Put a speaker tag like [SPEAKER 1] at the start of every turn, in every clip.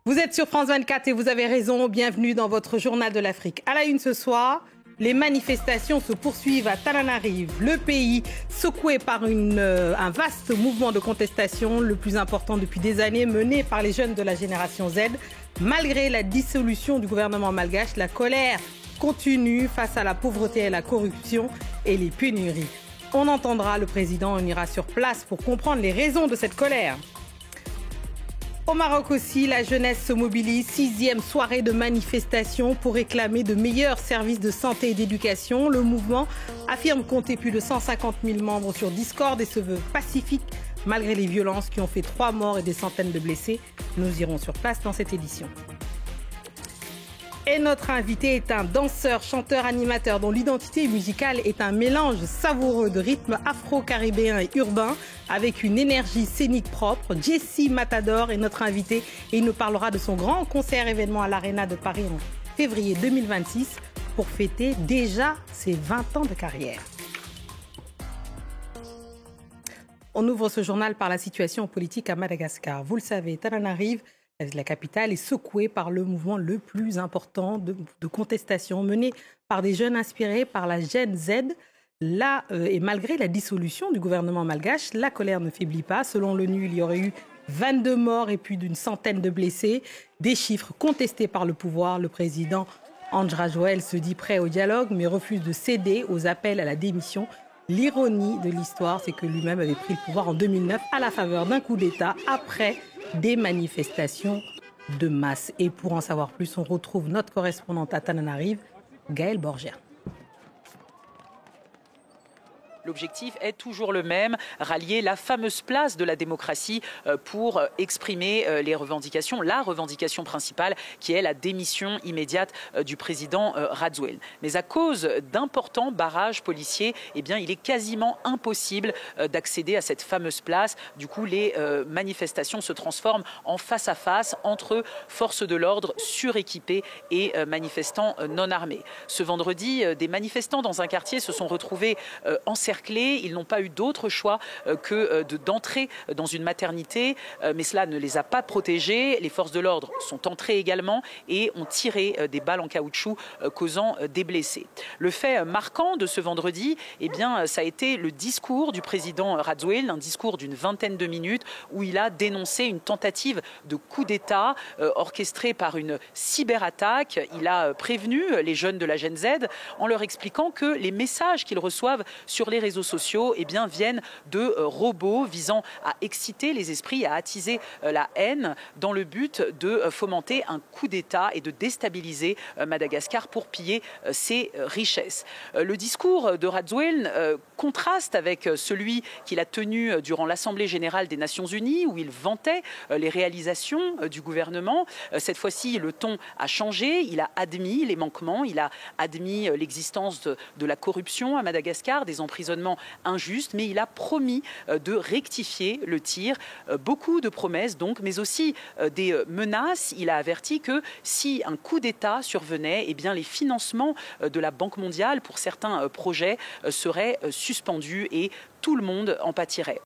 [SPEAKER 1] Vous êtes sur France 24 et vous avez raison. Bienvenue dans votre journal de l'Afrique. À la une ce soir, les manifestations se poursuivent à Tananarive. Le pays secoué par un vaste mouvement de contestation, le plus important depuis des années, mené par les jeunes de la génération Z. Malgré la dissolution du gouvernement malgache, la colère continue face à la pauvreté et la corruption et les pénuries. On entendra le président, on ira sur place pour comprendre les raisons de cette colère. Au Maroc aussi, la jeunesse se mobilise. 6e soirée de manifestation pour réclamer de meilleurs services de santé et d'éducation. Le mouvement affirme compter plus de 150 000 membres sur Discord et se veut pacifique malgré les violences qui ont fait 3 morts et des centaines de blessés. Nous irons sur place dans cette édition. Et notre invité est un danseur, chanteur, animateur dont l'identité musicale est un mélange savoureux de rythmes afro-caribéens et urbains avec une énergie scénique propre. Jesse Matador est notre invité et il nous parlera de son grand concert événement à l'Arena de Paris en février 2026 pour fêter déjà ses 20 ans de carrière. On ouvre ce journal par la situation politique à Madagascar. Vous le savez, Tananarive, la capitale, est secouée par le mouvement le plus important de contestation mené par des jeunes inspirés par la Gen Z. Et malgré la dissolution du gouvernement malgache, la colère ne faiblit pas. Selon l'ONU, il y aurait eu 22 morts et plus d'une centaine de blessés. Des chiffres contestés par le pouvoir. Le président Andry Rajoelina se dit prêt au dialogue, mais refuse de céder aux appels à la démission. L'ironie de l'histoire, c'est que lui-même avait pris le pouvoir en 2009 à la faveur d'un coup d'État après des manifestations de masse. Et pour en savoir plus, on retrouve notre correspondante à Tananarive, Gaëlle Borgia.
[SPEAKER 2] L'objectif est toujours le même, rallier la fameuse place de la démocratie pour exprimer les revendications, la revendication principale qui est la démission immédiate du président Rajoelina. Mais à cause d'importants barrages policiers, eh bien, il est quasiment impossible d'accéder à cette fameuse place. Du coup, les manifestations se transforment en face-à-face entre forces de l'ordre suréquipées et manifestants non armés. Ce vendredi, des manifestants dans un quartier se sont retrouvés encerclés. Ils n'ont pas eu d'autre choix que d'entrer dans une maternité, mais cela ne les a pas protégés. Les forces de l'ordre sont entrées également et ont tiré des balles en caoutchouc causant des blessés. Le fait marquant de ce vendredi, eh bien, ça a été le discours du président Rajoelina, un discours d'une vingtaine de minutes où il a dénoncé une tentative de coup d'État orchestrée par une cyberattaque. Il a prévenu les jeunes de la Gen Z en leur expliquant que les messages qu'ils reçoivent sur les réseaux sociaux eh bien, viennent de robots visant à exciter les esprits, à attiser la haine dans le but de fomenter un coup d'État et de déstabiliser Madagascar pour piller ses richesses. Le discours de Rajoelina contraste avec celui qu'il a tenu durant l'Assemblée générale des Nations Unies où il vantait les réalisations du gouvernement. Cette fois-ci, le ton a changé. Il a admis les manquements, il a admis l'existence de la corruption à Madagascar, des emprisonnements injustes, mais il a promis de rectifier le tir. Beaucoup de promesses donc, mais aussi des menaces. Il a averti que si un coup d'État survenait, eh bien les financements de la Banque mondiale pour certains projets seraient suspendus et tout le monde en pâtirait.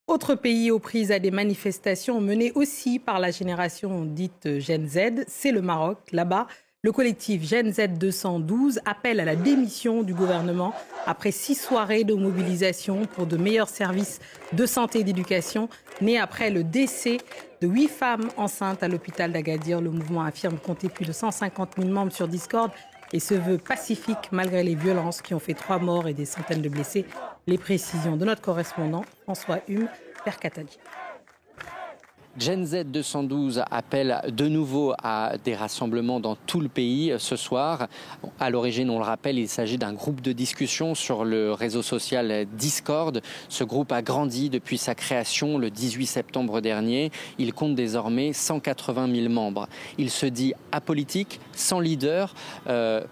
[SPEAKER 1] Autre pays aux prises à des manifestations menées aussi par la génération dite Gen Z, c'est le Maroc. Là-bas, le collectif Gen Z 212 appelle à la démission du gouvernement après 6 soirées de mobilisation pour de meilleurs services de santé et d'éducation, nées après le décès de 8 femmes enceintes à l'hôpital d'Agadir. Le mouvement affirme compter plus de 150 000 membres sur Discord et se veut pacifique malgré les violences qui ont fait 3 morts et des centaines de blessés. Les précisions de notre correspondant François Hume, Percatadi.
[SPEAKER 3] Gen Z 212 appelle de nouveau à des rassemblements dans tout le pays ce soir. À l'origine, on le rappelle, il s'agit d'un groupe de discussion sur le réseau social Discord. Ce groupe a grandi depuis sa création le 18 septembre dernier. Il compte désormais 180 000 membres. Il se dit apolitique, sans leader,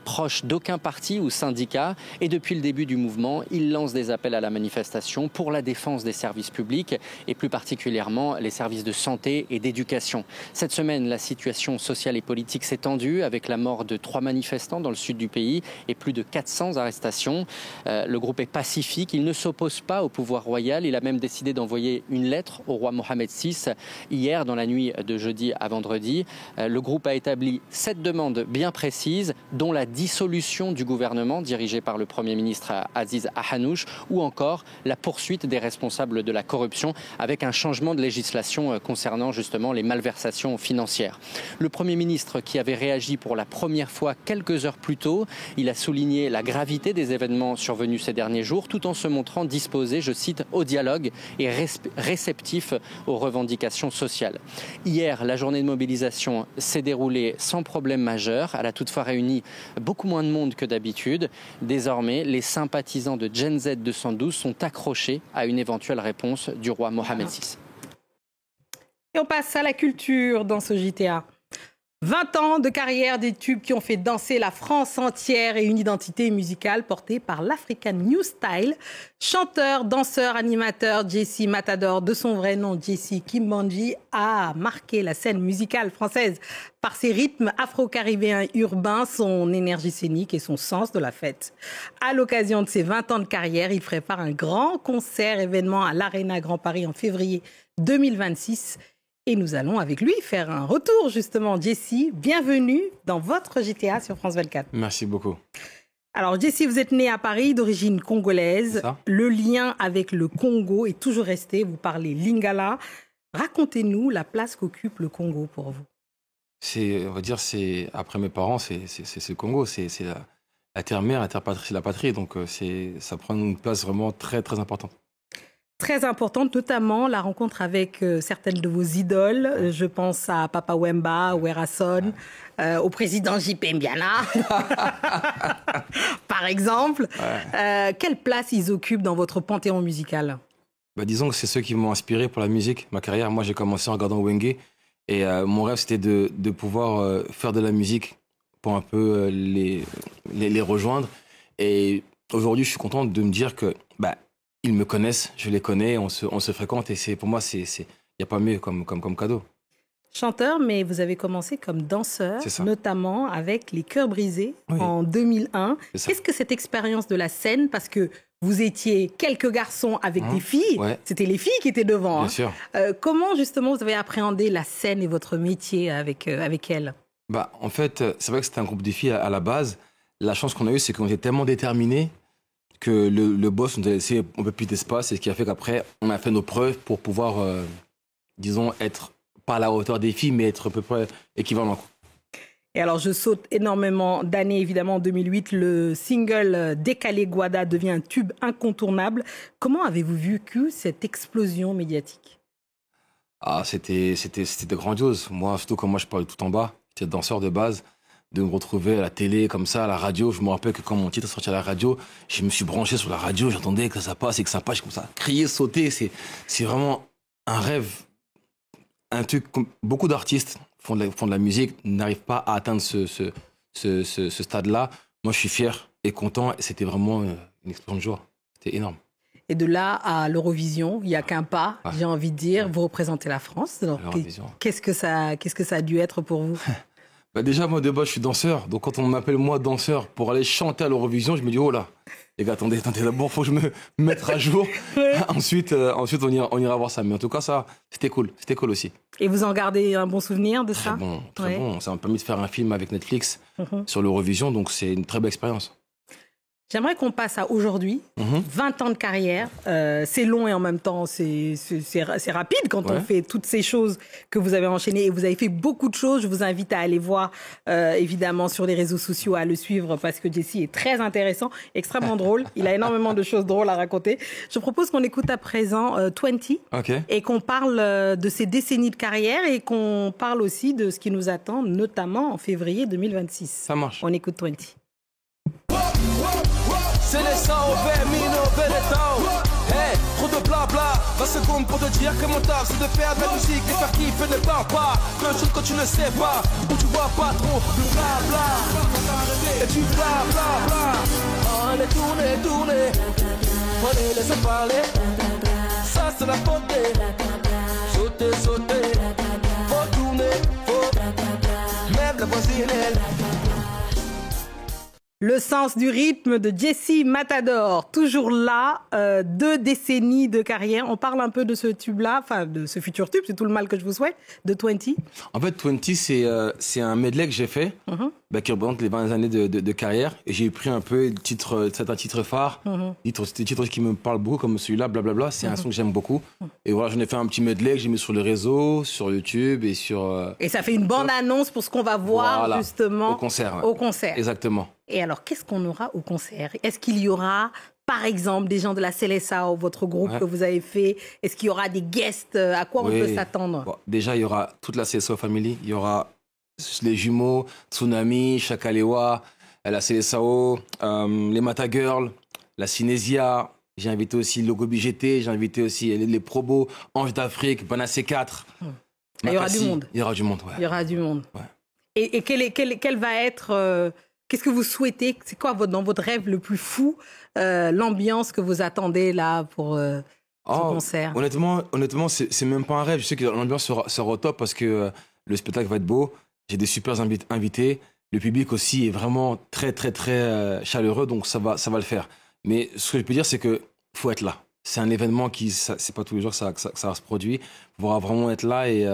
[SPEAKER 3] proche d'aucun parti ou syndicat. Et depuis le début du mouvement, il lance des appels à la manifestation pour la défense des services publics et plus particulièrement les services de santé santé et d'éducation. Cette semaine, la situation sociale et politique s'est tendue avec la mort de 3 manifestants dans le sud du pays et plus de 400 arrestations. Le groupe est pacifique, il ne s'oppose pas au pouvoir royal. Il a même décidé d'envoyer une lettre au roi Mohamed VI hier dans la nuit de jeudi à vendredi. Le groupe a établi 7 demandes bien précises, dont la dissolution du gouvernement dirigé par le Premier ministre Aziz Ahanouch ou encore la poursuite des responsables de la corruption avec un changement de législation concernant justement les malversations financières. Le Premier ministre qui avait réagi pour la première fois quelques heures plus tôt, il a souligné la gravité des événements survenus ces derniers jours tout en se montrant disposé, je cite, au dialogue et réceptif aux revendications sociales. Hier, la journée de mobilisation s'est déroulée sans problème majeur. Elle a toutefois réuni beaucoup moins de monde que d'habitude. Désormais, les sympathisants de Gen Z 212 sont accrochés à une éventuelle réponse du roi Mohamed VI.
[SPEAKER 1] Et on passe à la culture dans ce JTA. 20 ans de carrière, des tubes qui ont fait danser la France entière et une identité musicale portée par l'African New Style. Chanteur, danseur, animateur, Jesse Matador, de son vrai nom Jesse Kimbanji, a marqué la scène musicale française par ses rythmes afro-caribéens urbains, son énergie scénique et son sens de la fête. À l'occasion de ses 20 ans de carrière, il prépare un grand concert événement à l'Arena Grand Paris en février 2026. Et nous allons avec lui faire un retour justement. Jesse, bienvenue dans votre JTA sur France 24.
[SPEAKER 4] Merci beaucoup.
[SPEAKER 1] Alors Jesse, vous êtes né à Paris d'origine congolaise. Le lien avec le Congo est toujours resté. Vous parlez lingala. Racontez-nous la place qu'occupe le Congo pour vous.
[SPEAKER 4] On va dire, après mes parents, c'est le Congo. C'est la terre-mère, la terre-patrie, c'est la patrie. Donc ça prend une place vraiment très, très importante.
[SPEAKER 1] Très importante, notamment la rencontre avec certaines de vos idoles. Je pense à Papa Wemba, Werason, au président J.P. Mbiana, par exemple. Quelle place ils occupent dans votre panthéon musical ?
[SPEAKER 4] Disons que c'est ceux qui m'ont inspiré pour la musique, ma carrière. Moi, j'ai commencé en regardant Wenge. Et mon rêve, c'était de pouvoir faire de la musique pour un peu les rejoindre. Et aujourd'hui, je suis content de me dire que... ils me connaissent, je les connais, on se fréquente et pour moi, il n'y a pas mieux comme cadeau.
[SPEAKER 1] Chanteur, mais vous avez commencé comme danseur, notamment avec les Cœurs brisés en 2001. Qu'est-ce que cette expérience de la scène, parce que vous étiez quelques garçons avec des filles, c'était les filles qui étaient devant.
[SPEAKER 4] Bien sûr.
[SPEAKER 1] Comment justement vous avez appréhendé la scène et votre métier avec elles ?
[SPEAKER 4] En fait, c'est vrai que c'était un groupe de filles à la base. La chance qu'on a eue, c'est qu'on était tellement déterminés que le boss nous a laissé un peu plus d'espace et ce qui a fait qu'après, on a fait nos preuves pour pouvoir, disons, être pas à la hauteur des filles, mais être à peu près équivalent.
[SPEAKER 1] Et alors, je saute énormément d'années, évidemment, en 2008. Le single Décalé Guada devient un tube incontournable. Comment avez-vous vécu cette explosion médiatique ?
[SPEAKER 4] C'était grandiose. Moi, surtout quand je parlais tout en bas, j'étais danseur de base. De me retrouver à la télé, comme ça, à la radio. Je me rappelle que quand mon titre est sorti à la radio, je me suis branché sur la radio, j'entendais que ça passe et que ça passe, comme ça, crier, sauter. C'est vraiment un rêve. Un truc comme beaucoup d'artistes font de la musique, n'arrivent pas à atteindre ce stade-là. Moi, je suis fier et content. C'était vraiment une explosion de joie. C'était énorme.
[SPEAKER 1] Et de là à l'Eurovision, il n'y a qu'un pas, j'ai envie de dire. Vous représentez la France. Alors, qu'est-ce que ça a dû être pour vous ?
[SPEAKER 4] Déjà, moi, de base, je suis danseur. Donc, quand on m'appelle, moi, danseur, pour aller chanter à l'Eurovision, je me dis, oh là, les gars, attendez, d'abord, il faut que je me mette à jour. Ensuite, on ira voir ça. Mais en tout cas, ça, c'était cool aussi.
[SPEAKER 1] Et vous en gardez un bon souvenir de ça ?
[SPEAKER 4] Très bon. Ça m'a permis de faire un film avec Netflix sur l'Eurovision. Donc, c'est une très belle expérience.
[SPEAKER 1] J'aimerais qu'on passe à aujourd'hui, 20 ans de carrière. C'est long et en même temps, c'est rapide quand on fait toutes ces choses que vous avez enchaînées. Et vous avez fait beaucoup de choses. Je vous invite à aller voir, évidemment, sur les réseaux sociaux, à le suivre parce que Jesse est très intéressant, extrêmement drôle. Il a énormément de choses drôles à raconter. Je propose qu'on écoute à présent 20 et qu'on parle de ces décennies de carrière et qu'on parle aussi de ce qui nous attend, notamment en février 2026.
[SPEAKER 4] Ça marche.
[SPEAKER 1] On écoute 20.
[SPEAKER 5] C'est les 100 au Vermino, Benetton. Hey, trop de blabla. 20 secondes pour te dire que mon taf c'est de faire de la musique et faire kiffer ne parle pas. Que chose que tu ne sais pas, ou tu vois pas trop. Le blabla, et tu blabla. Allez, tournez. Prenez, laissez parler. Ça c'est la beauté. Sauter.
[SPEAKER 1] Le sens du rythme de Jessie Matador, toujours là, 2 décennies de carrière. On parle un peu de ce tube-là, enfin de ce futur tube, c'est tout le mal que je vous souhaite, de 20.
[SPEAKER 4] En fait, 20, c'est un medley que j'ai fait, qui représente les 20 années de carrière. Et j'ai pris un peu certains titres phares, des titres qui me parlent beaucoup, comme celui-là, blablabla. C'est un son que j'aime beaucoup. Et voilà, j'en ai fait un petit medley que j'ai mis sur le réseau, sur YouTube et sur...
[SPEAKER 1] Et ça fait une bande-annonce pour ce qu'on va voir, justement,
[SPEAKER 4] au concert. Ouais.
[SPEAKER 1] Au concert.
[SPEAKER 4] Exactement.
[SPEAKER 1] Et alors, qu'est-ce qu'on aura au concert? Est-ce qu'il y aura, par exemple, des gens de la Seleção, votre groupe que vous avez fait? Est-ce qu'il y aura des guests? À quoi on peut s'attendre?
[SPEAKER 4] Bon, déjà, il y aura toute la Seleção Family. Il y aura les jumeaux, Tsunami, Chakalewa, la Seleção, les Mata Girls, la Cinésia. J'ai invité aussi Logo BGT, j'ai invité aussi les Probos, Ange d'Afrique, Banassé 4.
[SPEAKER 1] Il y aura du monde.
[SPEAKER 4] Il y aura du monde, ouais.
[SPEAKER 1] Il y aura du monde.
[SPEAKER 4] Ouais.
[SPEAKER 1] Et quel va être... Qu'est-ce que vous souhaitez? C'est quoi dans votre rêve le plus fou, l'ambiance que vous attendez là pour ce concert?
[SPEAKER 4] Honnêtement, c'est même pas un rêve. Je sais que l'ambiance sera au top parce que le spectacle va être beau. J'ai des super invités. Le public aussi est vraiment très, très, très chaleureux, donc ça va le faire. Mais ce que je peux dire, c'est que faut être là. C'est un événement c'est pas tous les jours que ça va se produire. Il faudra vraiment être là et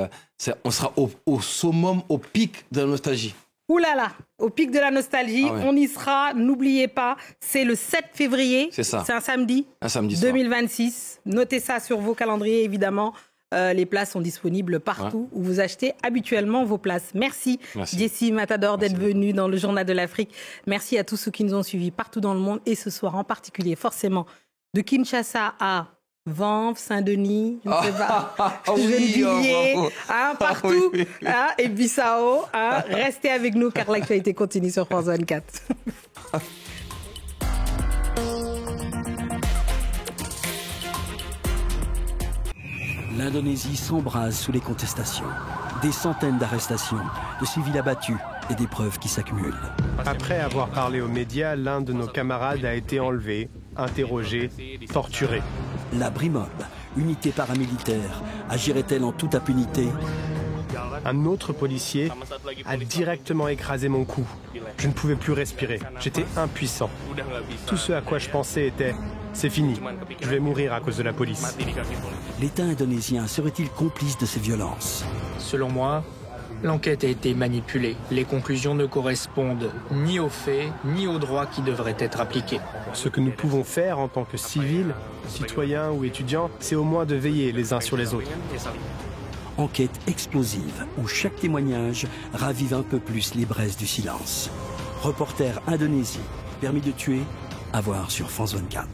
[SPEAKER 4] on sera au summum, au pic de la nostalgie.
[SPEAKER 1] Ouh là là, au pic de la nostalgie, on y sera, n'oubliez pas, c'est le 7 février.
[SPEAKER 4] C'est ça.
[SPEAKER 1] C'est un samedi.
[SPEAKER 4] Un samedi
[SPEAKER 1] 2026. Notez ça sur vos calendriers, évidemment. Les places sont disponibles partout où vous achetez habituellement vos places. Merci. Jessie Matador d'être venue dans le Journal de l'Afrique. Merci à tous ceux qui nous ont suivis partout dans le monde et ce soir en particulier, forcément, de Kinshasa à Vanves, Saint-Denis, je ne sais pas, partout, et Bissau. Restez avec nous car l'actualité continue sur France 24.
[SPEAKER 6] L'Indonésie s'embrase sous les contestations. Des centaines d'arrestations, de civils abattus et des preuves qui s'accumulent.
[SPEAKER 7] Après avoir parlé aux médias, l'un de nos camarades a été enlevé, interrogé, torturé.
[SPEAKER 6] La Brimob, unité paramilitaire, agirait-elle en toute impunité?
[SPEAKER 7] Un autre policier a directement écrasé mon cou. Je ne pouvais plus respirer. J'étais impuissant. Tout ce à quoi je pensais était « c'est fini, je vais mourir à cause de la police ».
[SPEAKER 6] L'État indonésien serait-il complice de ces violences?
[SPEAKER 8] Selon moi, l'enquête a été manipulée. Les conclusions ne correspondent ni aux faits, ni aux droits qui devraient être appliqués.
[SPEAKER 7] Ce que nous pouvons faire en tant que civils, citoyens ou étudiants, c'est au moins de veiller les uns sur les autres.
[SPEAKER 6] Enquête explosive où chaque témoignage ravive un peu plus les braises du silence. Reporter Indonésie, permis de tuer, à voir sur France 24.